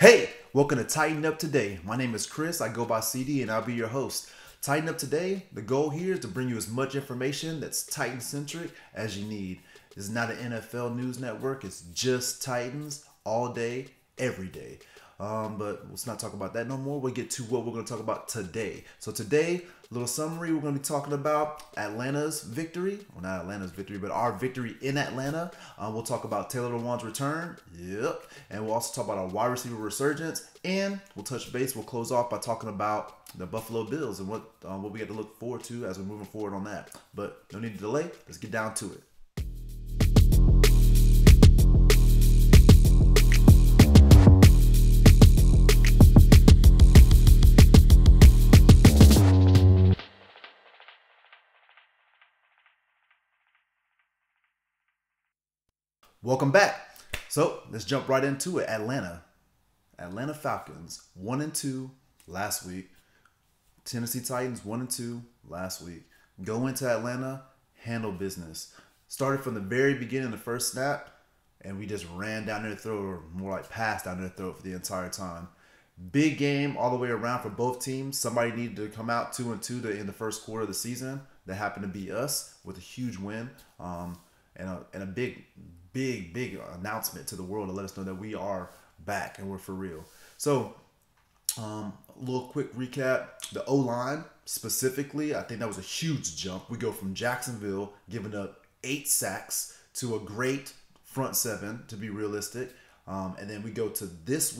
Hey, welcome to Titan Up Today. My name is Chris. I go by CD and I'll be your host. Titan Up Today, the goal here is to bring you as much information that's Titan-centric as you need. This is not an NFL news network. It's just Titans all day, every day. But let's not talk about that no more. We'll get to what we're going to talk about today. So today, a little summary, we're going to be talking about Atlanta's victory. Well, not Atlanta's victory, but our victory in Atlanta. We'll talk about Taylor Lewan's return. Yep. And we'll also talk about our wide receiver resurgence. And we'll touch base. We'll close off by talking about the Buffalo Bills and what we got to look forward to as we're moving forward on that. But no need to delay. Let's get down to it. Welcome back. So let's jump right into it. Atlanta Falcons 1-2 last week. Tennessee Titans 1-2 last week. Go into Atlanta, handle business. Started from the very beginning, the first snap, and we just ran down their throat, or more like passed down their throat for the entire time. Big game all the way around for both teams. Somebody needed to come out 2-2 to end the first quarter of the season. That happened to be us with a huge win and a big announcement to the world to let us know that we are back and we're for real. So a little quick recap. The O-line specifically, I think that was a huge jump. We go from Jacksonville giving up 8 sacks to a great front seven, to be realistic. And then we go to this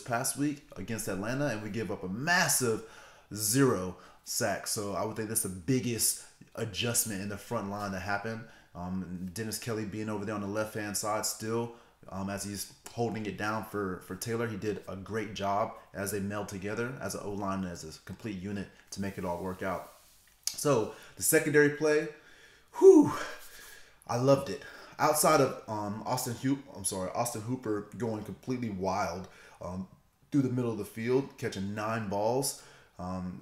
past week against Atlanta, and we give up a massive 0 sacks. So I would think that's the biggest adjustment in the front line that happened. Dennis Kelly being over there on the left-hand side still, as he's holding it down for Taylor. He did a great job as they meld together as an O-line and as a complete unit to make it all work out. So the secondary play, I loved it. Outside of Austin Hooper going completely wild through the middle of the field, catching 9 balls,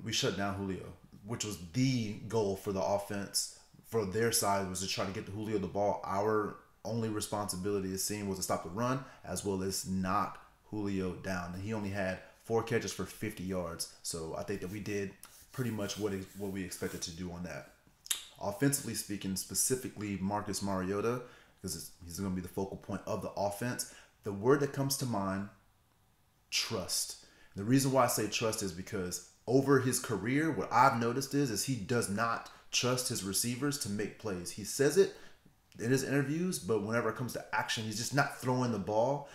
we shut down Julio, which was the goal for the offense. For their side was to try to get the Julio the ball. Our only responsibility, it seemed, was to stop the run as well as knock Julio down. And he only had 4 catches for 50 yards. So I think that we did pretty much what we expected to do on that. Offensively speaking, specifically Marcus Mariota, because he's going to be the focal point of the offense. The word that comes to mind, trust. The reason why I say trust is because over his career, what I've noticed is he does not trust his receivers to make plays. He says it in his interviews, but whenever it comes to action, he's just not throwing the ball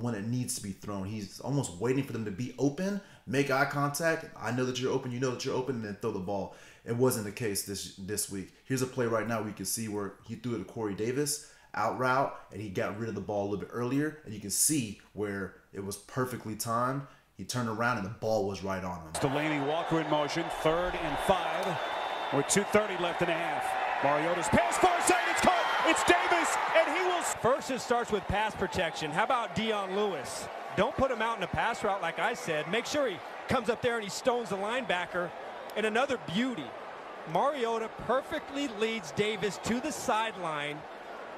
when it needs to be thrown. He's almost waiting for them to be open, make eye contact. I know that you're open, you know that you're open, and then throw the ball. It wasn't the case this week. Here's a play right now we can see where he threw it to Corey Davis, out route, and he got rid of the ball a little bit earlier, and you can see where it was perfectly timed. He turned around and the ball was right on him. Delaney Walker in motion, 3rd and 5. With 2:30 left in the half. Mariota's pass far side, it's caught. It's Davis, and he will. First, it starts with pass protection. How about Dion Lewis? Don't put him out in a pass route like I said. Make sure he comes up there and he stones the linebacker. And another beauty, Mariota perfectly leads Davis to the sideline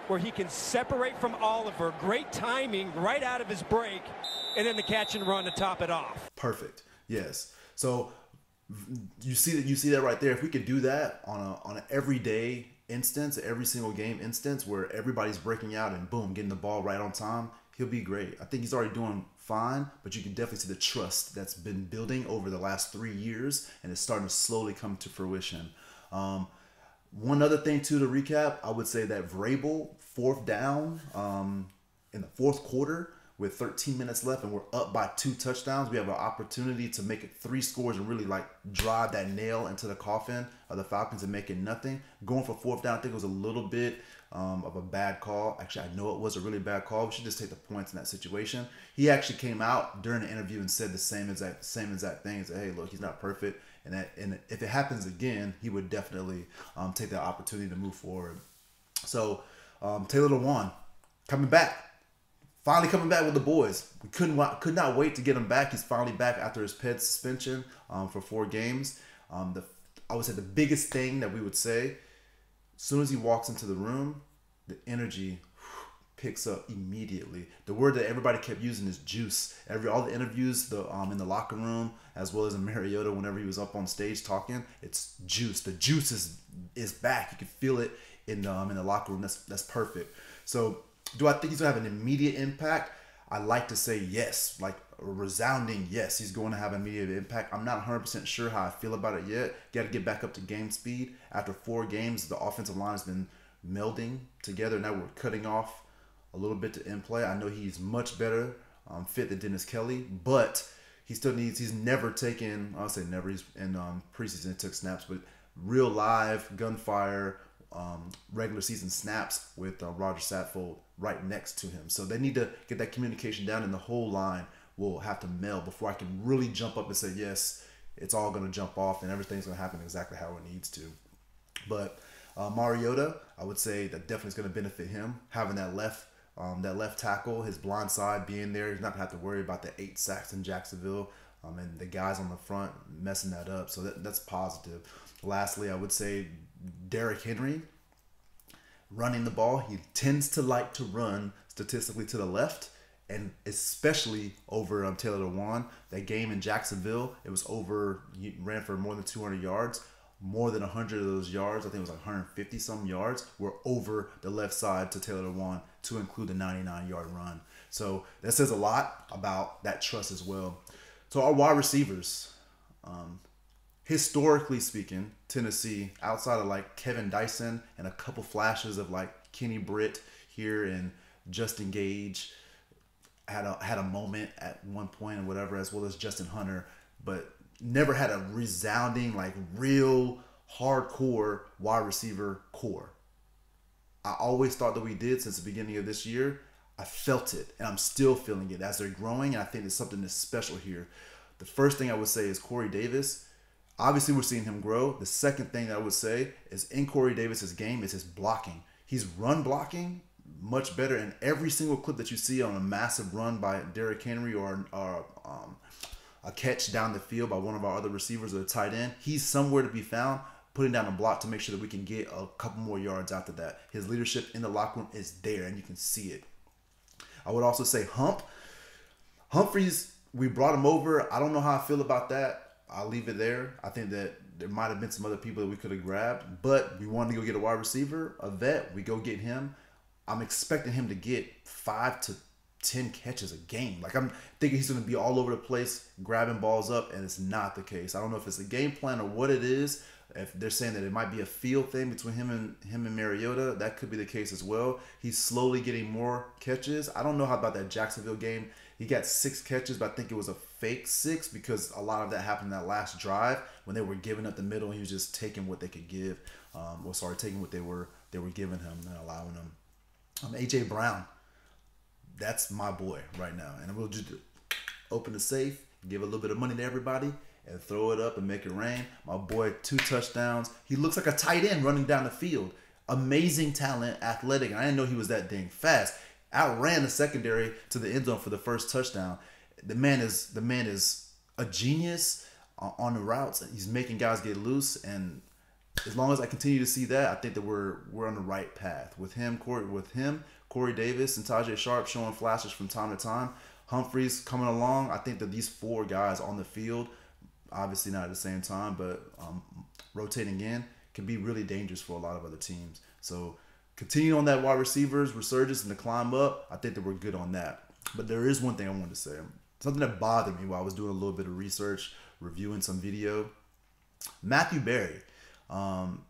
where he can separate from Oliver. Great timing right out of his break, and then the catch and run to top it off. Perfect. Yes. So you see that right there. If we could do that on an everyday instance, every single game instance where everybody's breaking out and boom, getting the ball right on time, he'll be great. I think he's already doing fine, but you can definitely see the trust that's been building over the last 3 years, and it's starting to slowly come to fruition. One other thing too to recap, I would say that Vrabel, 4th down in the 4th quarter, with 13 minutes left and we're up by 2 touchdowns, we have an opportunity to make it 3 scores and really like drive that nail into the coffin of the Falcons and make it nothing. Going for 4th down, I think it was a little bit of a bad call. Actually, I know it was a really bad call. We should just take the points in that situation. He actually came out during the interview and said the same exact thing. He said, hey, look, he's not perfect. And if it happens again, he would definitely take that opportunity to move forward. So Taylor Lewan coming back. Finally coming back with the boys. We could not wait to get him back. He's finally back after his PED suspension for 4 games. I would say the biggest thing that we would say, as soon as he walks into the room, the energy picks up immediately. The word that everybody kept using is juice. All the interviews, in the locker room, as well as in Mariota, whenever he was up on stage talking, it's juice. The juice is back. You can feel it in the locker room. That's perfect. So, do I think he's gonna have an immediate impact? I like to say yes, like a resounding yes. He's going to have an immediate impact. I'm not 100% sure how I feel about it yet. Got to get back up to game speed. After 4 games, the offensive line has been melding together. Now we're cutting off a little bit to end play. I know he's much better fit than Dennis Kelly, but he's never taken, I'll say never, he's in preseason it took snaps, but real live gunfire regular season snaps with Roger Saffold right next to him. So they need to get that communication down, and the whole line will have to meld before I can really jump up and say, yes, it's all going to jump off and everything's going to happen exactly how it needs to. But Mariota, I would say that definitely is going to benefit him, having that left tackle, his blind side being there. He's not going to have to worry about the 8 sacks in Jacksonville and the guys on the front messing that up. So that's positive. Lastly, I would say Derrick Henry running the ball. He tends to like to run statistically to the left, and especially over Taylor Lewan. That game in Jacksonville, he ran for more than 200 yards. More than 100 of those yards, I think it was like 150 some yards, were over the left side to Taylor Lewan, to include the 99-yard run. So that says a lot about that trust as well. So our wide receivers, historically speaking, Tennessee, outside of like Kevin Dyson and a couple flashes of like Kenny Britt here and Justin Gage, had a moment at one point or whatever, as well as Justin Hunter, but never had a resounding, like real hardcore wide receiver core. I always thought that we did since the beginning of this year. I felt it, and I'm still feeling it as they're growing, and I think there's something that's special here. The first thing I would say is Corey Davis. Obviously, we're seeing him grow. The second thing that I would say is in Corey Davis's game is his blocking. He's run blocking much better in every single clip that you see on a massive run by Derrick Henry or a catch down the field by one of our other receivers or a tight end. He's somewhere to be found, putting down a block to make sure that we can get a couple more yards after that. His leadership in the locker room is there, and you can see it. I would also say Humphreys, we brought him over. I don't know how I feel about that. I'll leave it there. I think that there might have been some other people that we could have grabbed, but we wanted to go get a wide receiver, a vet. We go get him. I'm expecting him to get 5 to 10 catches a game. Like, I'm thinking he's going to be all over the place grabbing balls up, and it's not the case. I don't know if it's a game plan or what it is. If they're saying that it might be a feel thing between him and Mariota, that could be the case as well. He's slowly getting more catches. I don't know how about that Jacksonville game. He got 6 catches, but I think it was a fake 6 because a lot of that happened in that last drive when they were giving up the middle, and he was just taking what they could give. Taking what they were giving him and allowing him. AJ Brown, that's my boy right now, and we'll just open the safe, give a little bit of money to everybody, and throw it up and make it rain. My boy, 2 touchdowns. He looks like a tight end running down the field. Amazing talent, athletic, and I didn't know he was that dang fast. Outran the secondary to the end zone for the first touchdown. The man is a genius on the routes. He's making guys get loose, and as long as I continue to see that, I think that we're on the right path with him, Corey Davis, and Tajay Sharp showing flashes from time to time. Humphreys coming along. I think that these 4 guys on the field, obviously not at the same time, but rotating in, can be really dangerous for a lot of other teams. So continue on that wide receivers resurgence and the climb up. I think that we're good on that. But there is one thing I wanted to say. Something that bothered me while I was doing a little bit of research, reviewing some video. Matthew Berry. I'll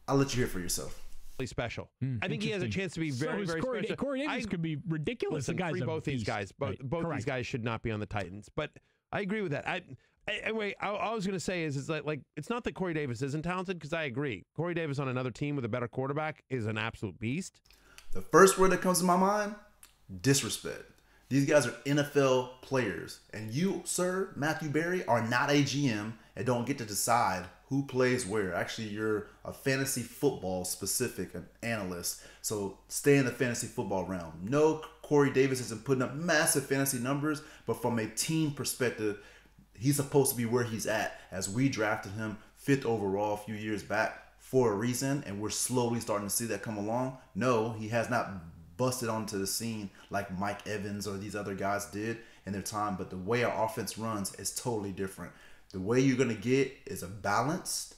let you hear for yourself. Special. I think he has a chance to be very special. Corey Davis could be ridiculous. Listen, both these guys. Both these guys should not be on the Titans. But I agree with that. Anyway, all I was going to say is like it's not that Corey Davis isn't talented, because I agree. Corey Davis on another team with a better quarterback is an absolute beast. The first word that comes to my mind, disrespect. These guys are NFL players. And you, sir, Matthew Berry, are not a GM and don't get to decide who plays where. Actually, you're a fantasy football specific analyst. So stay in the fantasy football realm. No, Corey Davis isn't putting up massive fantasy numbers, but from a team perspective, he's supposed to be where he's at, as we drafted him 5th overall a few years back for a reason, and we're slowly starting to see that come along. No, he has not busted onto the scene like Mike Evans or these other guys did in their time. But the way our offense runs is totally different. The way you're going to get is a balanced,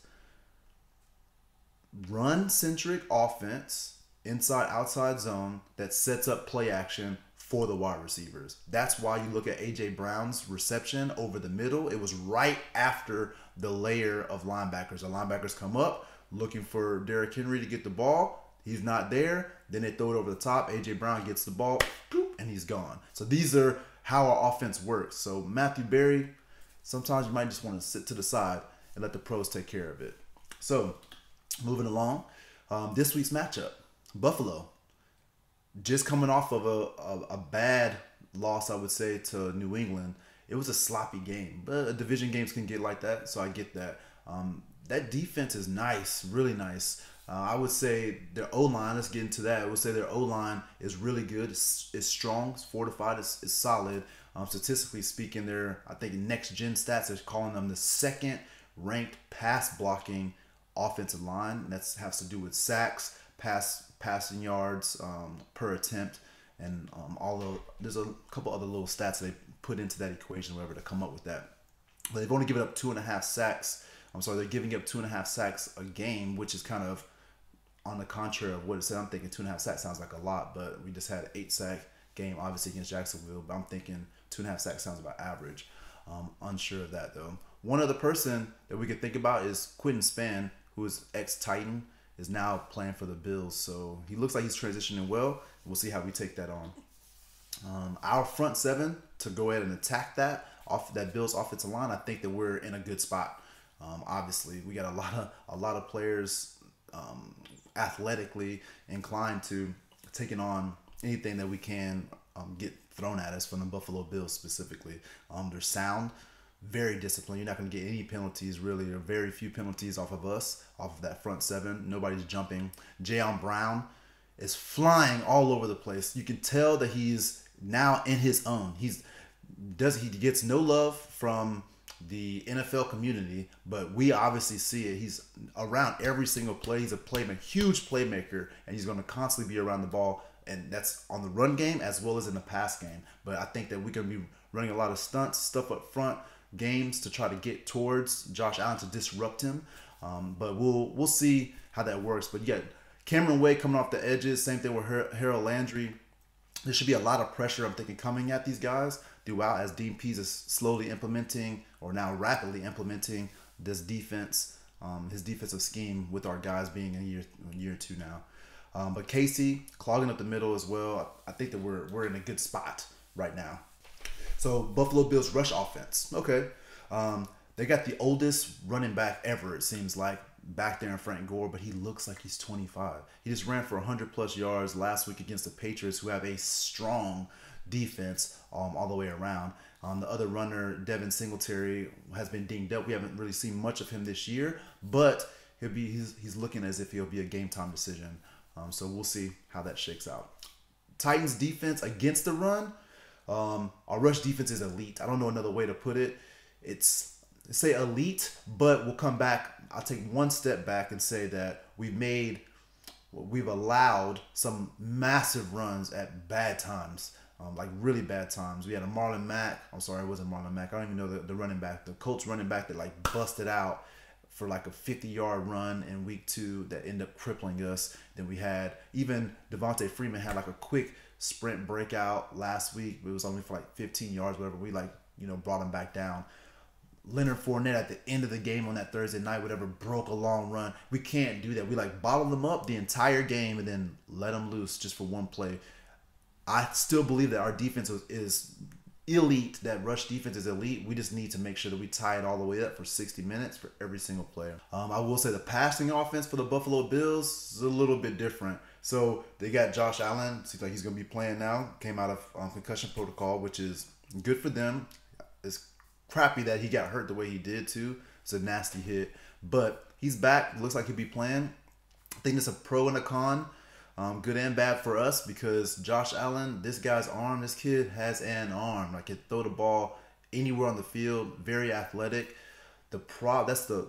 run-centric offense, inside-outside zone that sets up play action for the wide receivers. That's why you look at A.J. Brown's reception over the middle. It was right after the layer of linebackers. The linebackers come up looking for Derrick Henry to get the ball. He's not there. Then they throw it over the top. A.J. Brown gets the ball, boop, and he's gone. So these are how our offense works. So Matthew Berry, sometimes you might just want to sit to the side and let the pros take care of it. So moving along, this week's matchup, Buffalo. Just coming off of a bad loss, I would say, to New England. It was a sloppy game, but division games can get like that, so I get that. That defense is nice, really nice. I would say their O-line, let's get into that. I would say their O-line is really good. It's strong, it's fortified, it's solid. Statistically speaking, I think next-gen stats are calling them the second-ranked pass-blocking offensive line. And that has to do with sacks, passing yards per attempt, and there's a couple other little stats they put into that equation, whatever, to come up with that. But they've only given up 2.5 sacks. They're giving up 2.5 sacks a game, which is kind of on the contrary of what it said. I'm thinking 2.5 sacks sounds like a lot, but we just had an 8-sack game, obviously, against Jacksonville. But I'm thinking 2.5 sacks sounds about average. Unsure of that, though. One other person that we could think about is Quentin Spann, who is ex-Titan, is now playing for the Bills. So he looks like he's transitioning well. We'll see how we take that on. Our front seven, to go ahead and attack that Bills offensive line, I think that we're in a good spot. Obviously, we got a lot of players athletically inclined to taking on anything that we can get thrown at us from the Buffalo Bills specifically. They're sound, very disciplined. You're not going to get any penalties, really. There are very few penalties off of us, off of that front seven. Nobody's jumping. Jayon Brown is flying all over the place. You can tell that he's now in his own. He gets no love from the NFL community, but we obviously see it. He's around every single play. He's a playmaker, huge playmaker, and he's going to constantly be around the ball, and that's on the run game as well as in the pass game. But I think that we can be running a lot of stunts, stuff up front, games to try to get towards Josh Allen to disrupt him. But we'll see how that works. But you got Cameron Wade coming off the edges. Same thing with Harold Landry. There should be a lot of pressure, I'm thinking, coming at these guys throughout as Dean Pease is slowly implementing, or now rapidly implementing, this defense, his defensive scheme with our guys being in year two now. But Casey clogging up the middle as well. I think that we're in a good spot right now. So Buffalo Bills rush offense. Okay. They got the oldest running back ever, it seems like, back there in Frank Gore, but he looks like he's 25. He just ran for 100+ yards last week against the Patriots, who have a strong defense all the way around. The other runner, Devin Singletary, has been dinged up. We haven't really seen much of him this year, but he's looking as if he'll be a game time decision. So we'll see how that shakes out. Titans defense against the run. Our rush defense is elite. I don't know another way to put it. It's say elite, but we'll come back. I'll take one step back and say that we've allowed some massive runs at bad times, like really bad times. We had a Marlon Mack. I'm sorry, it wasn't Marlon Mack. I don't even know the running back, the Colts running back that like busted out for like a 50-yard run in week 2 that ended up crippling us. Then we had even Devontae Freeman had like a quick sprint breakout last week. It was only for like 15 yards, whatever. We brought him back down. Leonard Fournette at the end of the game on that Thursday night, whatever, broke a long run. We can't do that. We bottle them up the entire game and then let them loose just for one play. I still believe that our defense is elite, that rush defense is elite. We just need to make sure that we tie it all the way up for 60 minutes for every single player. I will say the passing offense for the Buffalo Bills is a little bit different. So they got Josh Allen. Seems like he's going to be playing now. Came out of concussion protocol, which is good for them. It's crappy that he got hurt the way he did too. It's a nasty hit, but he's back. Looks like he'll be playing. I think it's a pro and a con, good and bad for us, because Josh Allen, this guy's arm, this kid has an arm. Like, he can throw the ball anywhere on the field. Very athletic. That's the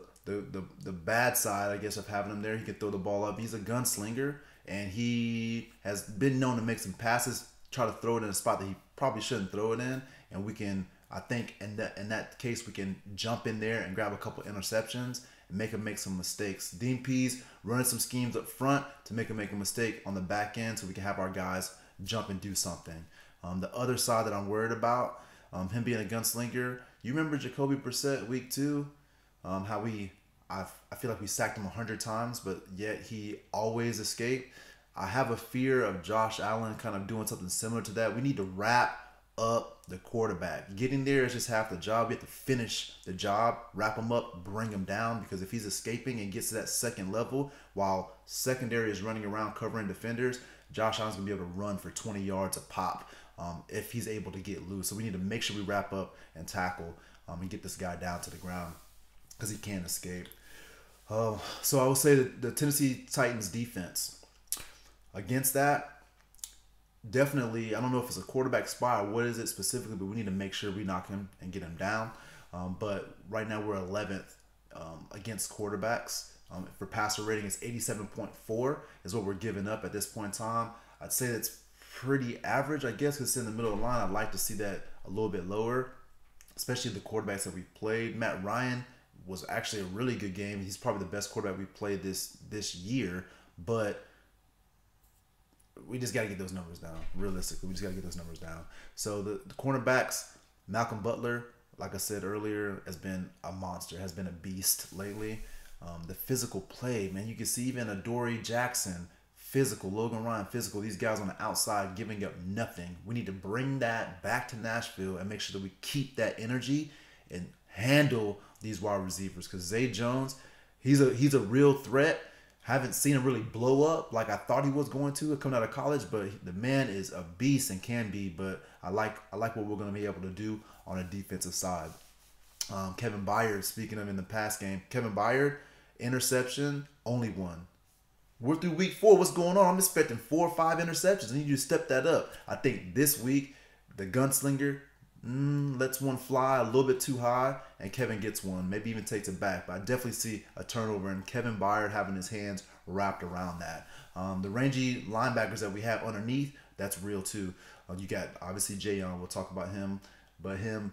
bad side, I guess, of having him there. He can throw the ball up. He's a gunslinger, and he has been known to make some passes, try to throw it in a spot that he probably shouldn't throw it in, and we can, I think, in that case, we can jump in there and grab a couple interceptions and make him make some mistakes. Dean Pease running some schemes up front to make him make a mistake on the back end, so we can have our guys jump and do something. The other side that I'm worried about, him being a gunslinger. You remember Jacoby Brissett week 2? How I feel like we sacked him 100 times, but yet he always escaped. I have a fear of Josh Allen kind of doing something similar to that. We need to wrap up the quarterback. Getting there is just half the job. We have to finish the job, wrap him up, bring him down, because if he's escaping and gets to that second level while secondary is running around covering defenders, Josh Allen's going to be able to run for 20 yards a pop if he's able to get loose. So we need to make sure we wrap up and tackle and get this guy down to the ground because he can't escape. So I would say that the Tennessee Titans defense, against that, definitely, I don't know if it's a quarterback spot or what is it specifically, but we need to make sure we knock him and get him down. But right now we're 11th against quarterbacks. For passer rating, it's 87.4 is what we're giving up at this point in time. I'd say that's pretty average, I guess, because it's in the middle of the line. I'd like to see that a little bit lower, especially the quarterbacks that we played. Matt Ryan was actually a really good game. He's probably the best quarterback we played this year, but we just got to get those numbers down. Realistically, we just got to get those numbers down. So the cornerbacks, Malcolm Butler, like I said earlier, has been a monster, has been a beast lately. The physical play, man, you can see even Adoree Jackson, physical, Logan Ryan, physical. These guys on the outside giving up nothing. We need to bring that back to Nashville and make sure that we keep that energy and handle these wide receivers, because Zay Jones, he's a real threat. Haven't seen him really blow up like I thought he was going to coming out of college, but the man is a beast and can be. But I like what we're going to be able to do on a defensive side. Kevin Byard, speaking of in the past game, Kevin Byard, interception, only one. We're through week 4. What's going on? I'm expecting 4 or 5 interceptions. I need you to step that up. I think this week, the gunslinger lets one fly a little bit too high, and Kevin gets one. Maybe even takes it back. But I definitely see a turnover, and Kevin Byard having his hands wrapped around that. The rangy linebackers that we have underneath, that's real too. You got, obviously, Jayon. We'll talk about him. But him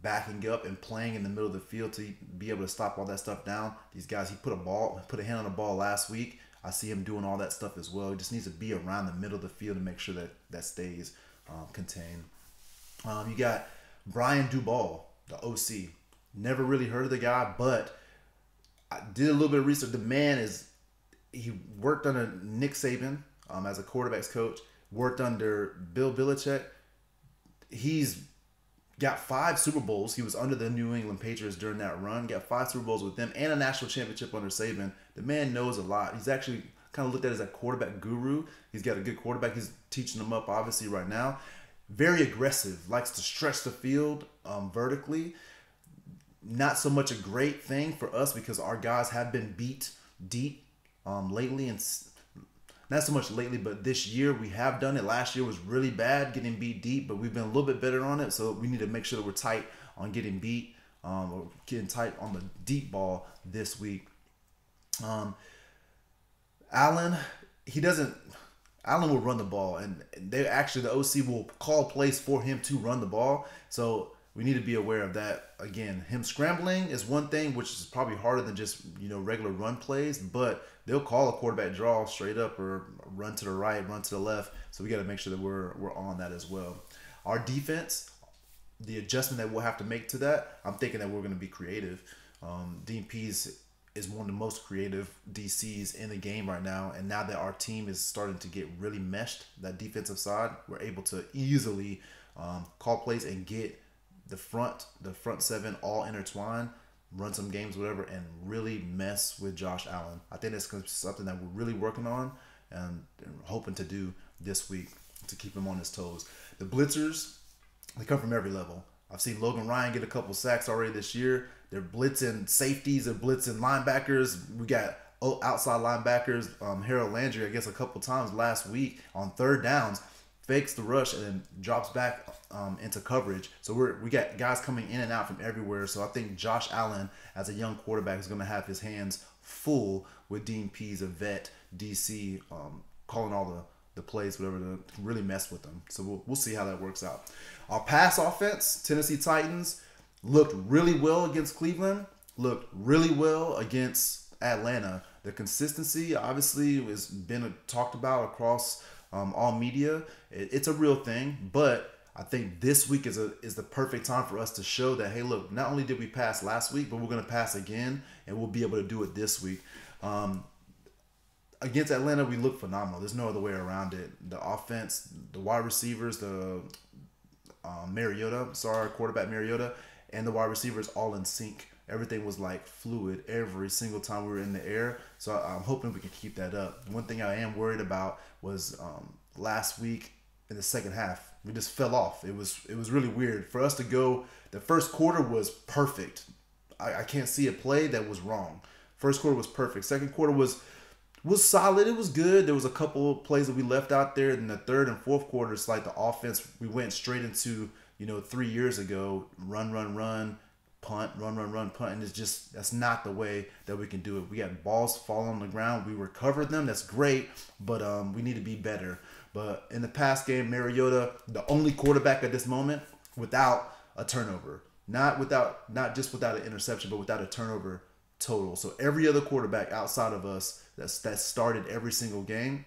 backing up and playing in the middle of the field to be able to stop all that stuff down. These guys, he put a hand on the ball last week. I see him doing all that stuff as well. He just needs to be around the middle of the field to make sure that stays contained. You got Brian Duval, the OC. Never really heard of the guy, but I did a little bit of research. The man he worked under Nick Saban as a quarterback's coach, worked under Bill Belichick. He's got 5 Super Bowls. He was under the New England Patriots during that run. Got 5 Super Bowls with them and a national championship under Saban. The man knows a lot. He's actually kind of looked at as a quarterback guru. He's got a good quarterback. He's teaching them up, obviously, right now. Very aggressive. Likes to stretch the field vertically. Not so much a great thing for us because our guys have been beat deep lately, and not so much lately, but this year we have done it. Last year was really bad, getting beat deep, but we've been a little bit better on it. So we need to make sure that we're tight on getting beat, or getting tight on the deep ball this week. Allen will run the ball, and the OC will call plays for him to run the ball. So we need to be aware of that. Again, him scrambling is one thing, which is probably harder than just regular run plays, but they'll call a quarterback draw straight up or run to the right, run to the left. So we got to make sure that we're on that as well. Our defense, the adjustment that we'll have to make to that, I'm thinking that we're going to be creative. Dean Pease is one of the most creative DCs in the game right now, and now that our team is starting to get really meshed, that defensive side, we're able to easily call plays and get the front 7 all intertwined, run some games, whatever, and really mess with Josh Allen. I think that's something that we're really working on and hoping to do this week to keep him on his toes. The blitzers, they come from every level. I've seen Logan Ryan get a couple sacks already this year. They're blitzing safeties, they're blitzing linebackers. We got outside linebackers, Harold Landry, I guess a couple times last week on 3rd downs, fakes the rush and then drops back into coverage. So we got guys coming in and out from everywhere. So I think Josh Allen, as a young quarterback, is going to have his hands full with Dean Pease, a vet DC, calling all the plays, whatever, to really mess with them. So we'll see how that works out. Our pass offense, Tennessee Titans, looked really well against Cleveland, looked really well against Atlanta. The consistency, obviously, has been talked about across all media. It's a real thing, but I think this week is the perfect time for us to show that, hey, look, not only did we pass last week, but we're going to pass again, and we'll be able to do it this week. Against Atlanta, we look phenomenal. There's no other way around it. The offense, the wide receivers, the quarterback Mariota, and the wide receivers all in sync. Everything was like fluid every single time we were in the air. So I'm hoping we can keep that up. One thing I am worried about was last week in the second half, we just fell off. It was really weird for us to go. The first quarter was perfect. I can't see a play that was wrong. First quarter was perfect. Second quarter was solid. It was good. There was a couple of plays that we left out there. In the third and fourth quarter, it's like the offense, we went straight into, 3 years ago, run, punt, run, punt. And it's just, that's not the way that we can do it. We had balls fall on the ground. We recovered them. That's great, but we need to be better. But in the past game, Mariota, the only quarterback at this moment without a turnover. Not just without an interception, but without a turnover total. So every other quarterback outside of us that started every single game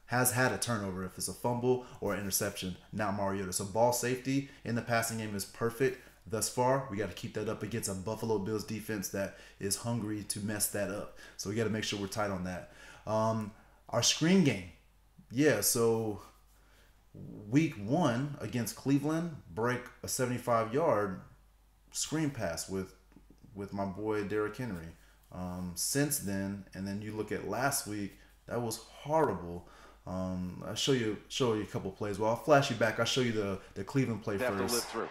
has had a turnover, if it's a fumble or an interception, not Mariota. So ball safety in the passing game is perfect thus far. We got to keep that up against a Buffalo Bills defense that is hungry to mess that up. So we got to make sure we're tight on that. Our screen game. Yeah, so week 1 against Cleveland, break a 75-yard screen pass with my boy Derrick Henry. Since then, and then you look at last week, that was horrible. I'll show you a couple plays. Well, I'll flash you back. I'll show you the Cleveland play first. Have to live through.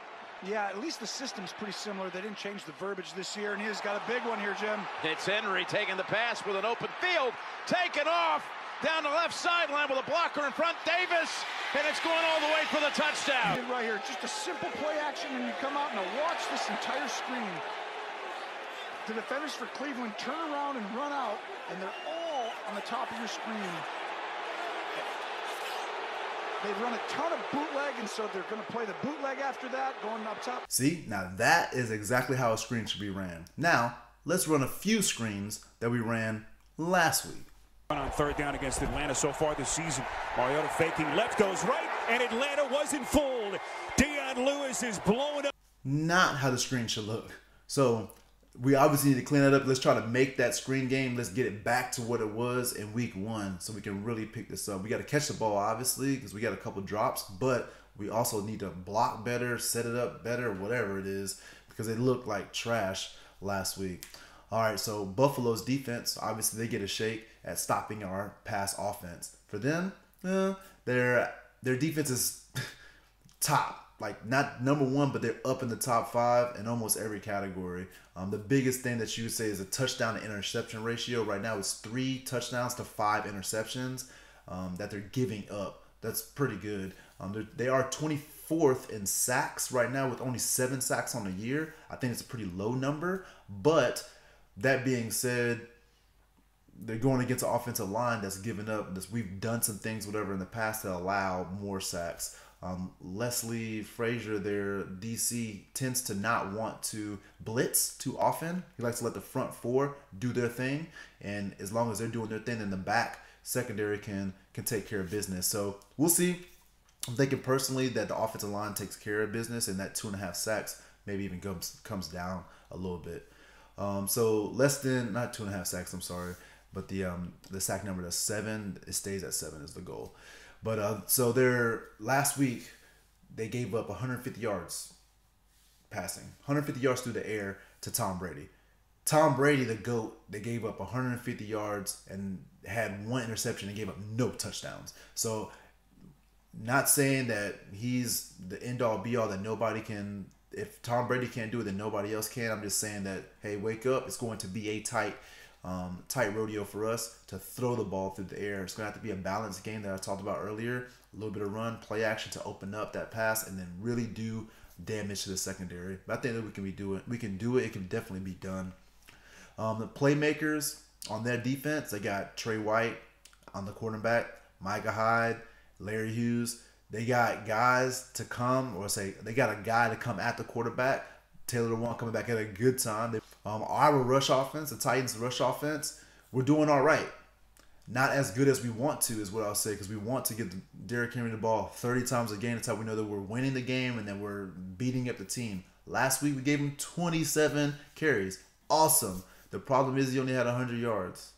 Yeah, at least the system's pretty similar. They didn't change the verbiage this year, and he's got a big one here, Jim. It's Henry taking the pass with an open field, taken off down the left sideline with a blocker in front, Davis, and it's going all the way for the touchdown. Right here, just a simple play action, and you come out and watch this entire screen. The defenders for Cleveland turn around and run out, and they're all on the top of your screen. They've run a ton of bootleg, and so they're going to play the bootleg after that, going up top. See, now that is exactly how a screen should be ran. Now, let's run a few screens that we ran last week. On third down against Atlanta so far this season. Mariota faking left, goes right, and Atlanta wasn't fooled. Dion Lewis is blowing up. Not how the screen should look. So we obviously need to clean it up. Let's try to make that screen game. Let's get it back to what it was in week 1 so we can really pick this up. We got to catch the ball, obviously, because we got a couple drops, but we also need to block better, set it up better, whatever it is, because it looked like trash last week. All right, so Buffalo's defense, obviously they get a shake at stopping our pass offense. For them, their defense is top, like not number 1, but they're up in the top 5 in almost every category. The biggest thing that you would say is a touchdown to interception ratio. Right now it's 3 touchdowns to 5 interceptions that they're giving up. That's pretty good. They are 24th in sacks right now with only 7 sacks on the year. I think it's a pretty low number, but that being said, they're going against an offensive line that's given up. We've done some things, whatever, in the past to allow more sacks. Leslie Frazier, their DC, tends to not want to blitz too often. He likes to let the front 4 do their thing, and as long as they're doing their thing in the back, secondary can take care of business. So we'll see. I'm thinking personally that the offensive line takes care of business, and that 2.5 sacks maybe even comes down a little bit. So less than, not 2.5 sacks, I'm sorry, but the sack number to 7, it stays at 7 is the goal. But so last week they gave up 150 yards passing, 150 yards through the air to Tom Brady. Tom Brady, the GOAT, they gave up 150 yards and had 1 interception and gave up no touchdowns. So not saying that he's the end all be all, that nobody can. If Tom Brady can't do it, then nobody else can. I'm just saying that, hey, wake up. It's going to be a tight rodeo for us to throw the ball through the air. It's going to have to be a balanced game that I talked about earlier. A little bit of run, play action to open up that pass, and then really do damage to the secondary. But I think that we can do it. We can do it. It can definitely be done. The playmakers on their defense, they got Trey White on the quarterback, Micah Hyde, Larry Hughes. They got guys to come, or say they got a guy to come at the quarterback. Taylor Lewan coming back at a good time. Our rush offense, the Titans' rush offense, we're doing all right. Not as good as we want to, is what I'll say, because we want to get Derrick Henry the ball 30 times a game. That's how we know that we're winning the game and that we're beating up the team. Last week, we gave him 27 carries. Awesome. The problem is he only had 100 yards.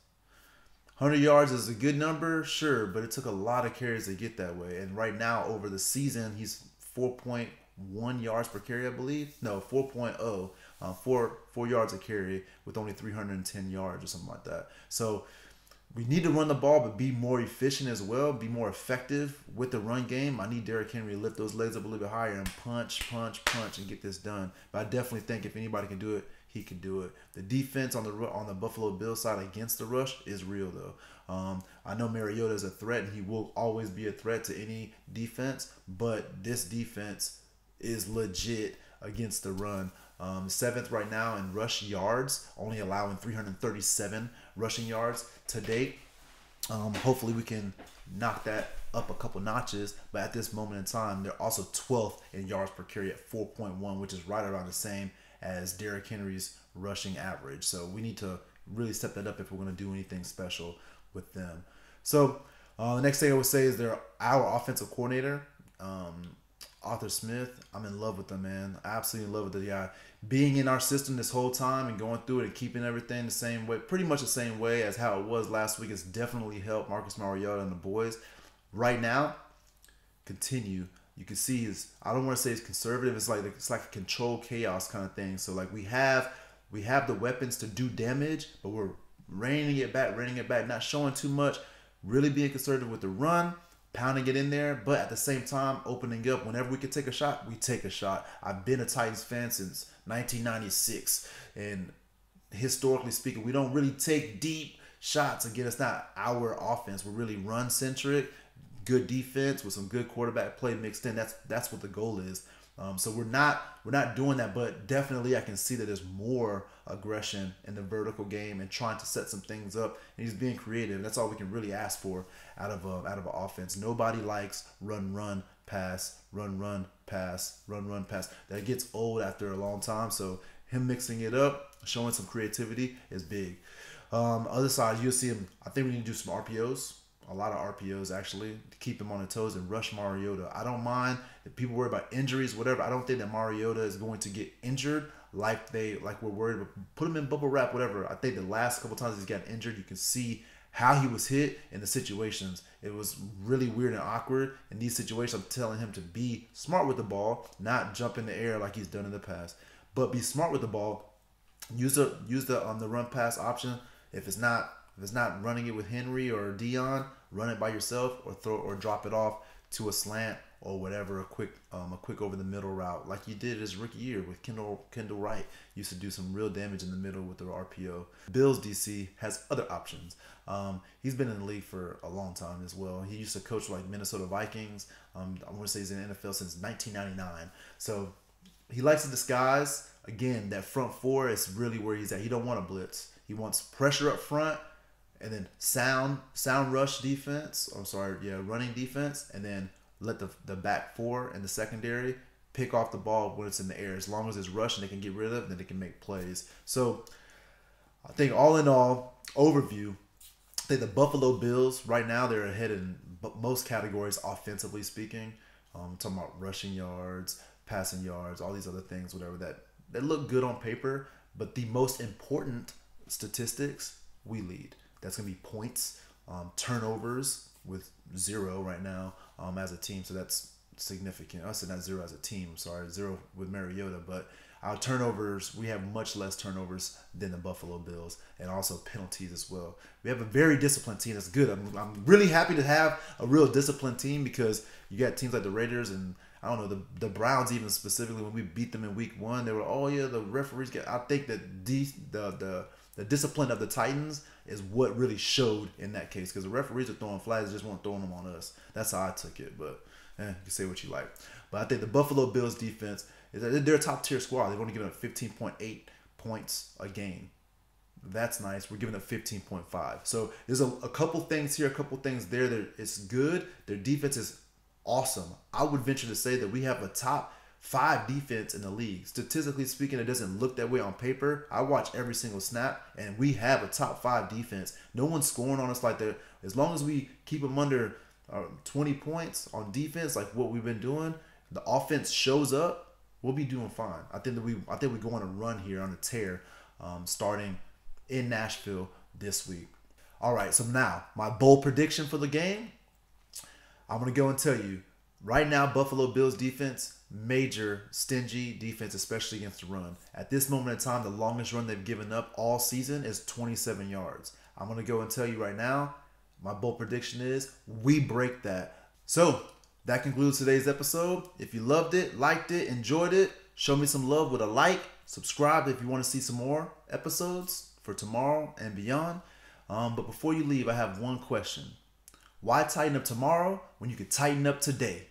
100 yards is a good number, sure, but it took a lot of carries to get that way. And right now, over the season, he's 4.1 yards per carry, I believe. No, 4.0. 4 yards a carry with only 310 yards or something like that. So we need to run the ball, but be more efficient as well, be more effective with the run game. I need Derrick Henry to lift those legs up a little bit higher and punch, and get this done. But I definitely think if anybody can do it, he can do it. The defense on the Buffalo Bills side against the rush is real, though. I know Mariota is a threat, and he will always be a threat to any defense, but this defense is legit against the run. 7th right now in rush yards, only allowing 337 rushing yards to date. Hopefully we can knock that up a couple notches, but at this moment in time, they're also 12th in yards per carry at 4.1, which is right around the same as Derrick Henry's rushing average. So we need to really step that up if we're going to do anything special with them. So the next thing I would say is our offensive coordinator, Arthur Smith. I'm in love with him, man. Absolutely in love with the guy. Being in our system this whole time and going through it and keeping everything the same way, pretty much the same way as how it was last week, has definitely helped Marcus Mariota and the boys. Right now, continue. You can see I don't want to say it's conservative. It's like a controlled chaos kind of thing. So like we have the weapons to do damage, but we're reining it back, not showing too much, really being conservative with the run, pounding it in there, but at the same time opening up. Whenever we can take a shot, we take a shot. I've been a Titans fan since 1996, and historically speaking, we don't really take deep shots. Again, it's not our offense. We're really run centric, good defense with some good quarterback play mixed in. That's what the goal is. So we're not doing that, but definitely I can see that there's more aggression in the vertical game and trying to set some things up. And he's being creative. That's all we can really ask for out of an offense. Nobody likes run, pass, run, pass. That gets old after a long time. So him mixing it up, showing some creativity is big. Other side, you'll see him. I think we need to do some RPOs. A lot of RPOs, actually, to keep him on the toes and rush Mariota. I don't mind if people worry about injuries, whatever. I don't think that Mariota is going to get injured like we're worried about. Put him in bubble wrap, whatever. I think the last couple times he's gotten injured, you can see how he was hit in the situations. It was really weird and awkward. In these situations, I'm telling him to be smart with the ball, not jump in the air like he's done in the past, but be smart with the ball. Use the run pass option. If it's not running it with Henry or Dion, run it by yourself or drop it off to a slant or whatever, a quick over the middle route like you did his rookie year with Kendall Wright. Used to do some real damage in the middle with the RPO. Bills DC has other options. He's been in the league for a long time as well. He used to coach like Minnesota Vikings. I want to say he's in the NFL since 1999. So he likes to disguise. Again, that front four is really where he's at. He don't want to blitz. He wants pressure up front, and then sound rush defense. Running defense, and then let the back four and the secondary pick off the ball when it's in the air. As long as it's rushing, they can get rid of it, then they can make plays. So I think all in all, overview, I think the Buffalo Bills right now, they're ahead in most categories offensively speaking. I'm talking about rushing yards, passing yards, all these other things, whatever that look good on paper, but the most important statistics, we lead. That's going to be points, turnovers with 0 right now as a team. So that's significant. I said not 0 as a team. Sorry, 0 with Mariota. But our turnovers, we have much less turnovers than the Buffalo Bills, and also penalties as well. We have a very disciplined team. That's good. I'm really happy to have a real disciplined team, because you got teams like the Raiders and I don't know, the Browns even specifically, when we beat them in week 1, they were, the referees get. I think that the discipline of the Titans is what really showed in that case, because the referees are throwing flags, they just weren't throwing them on us. That's how I took it, but you can say what you like. But I think the Buffalo Bills defense, they're a top tier squad. They've only given up 15.8 points a game. That's nice. We're giving up 15.5. So there's a couple things here, a couple things there that it's good. Their defense is awesome. I would venture to say that we have a top 5 defense in the league. Statistically speaking, it doesn't look that way on paper. I watch every single snap, and we have a top 5 defense. No one's scoring on us like that. As long as we keep them under 20 points on defense, like what we've been doing, the offense shows up, we'll be doing fine. I think we go on a run here on a tear, starting in Nashville this week. All right, so now my bold prediction for the game. I'm gonna go and tell you right now, Buffalo Bills defense, major stingy defense, especially against the run. At this moment in time, the longest run they've given up all season is 27 yards. I'm gonna go and tell you right now, my bold prediction is we break that. So that concludes today's episode. If you loved it, liked it, enjoyed it, show me some love with a like. Subscribe if you want to see some more episodes for tomorrow and beyond. But before you leave, I have one question. Why tighten up tomorrow when you could tighten up today?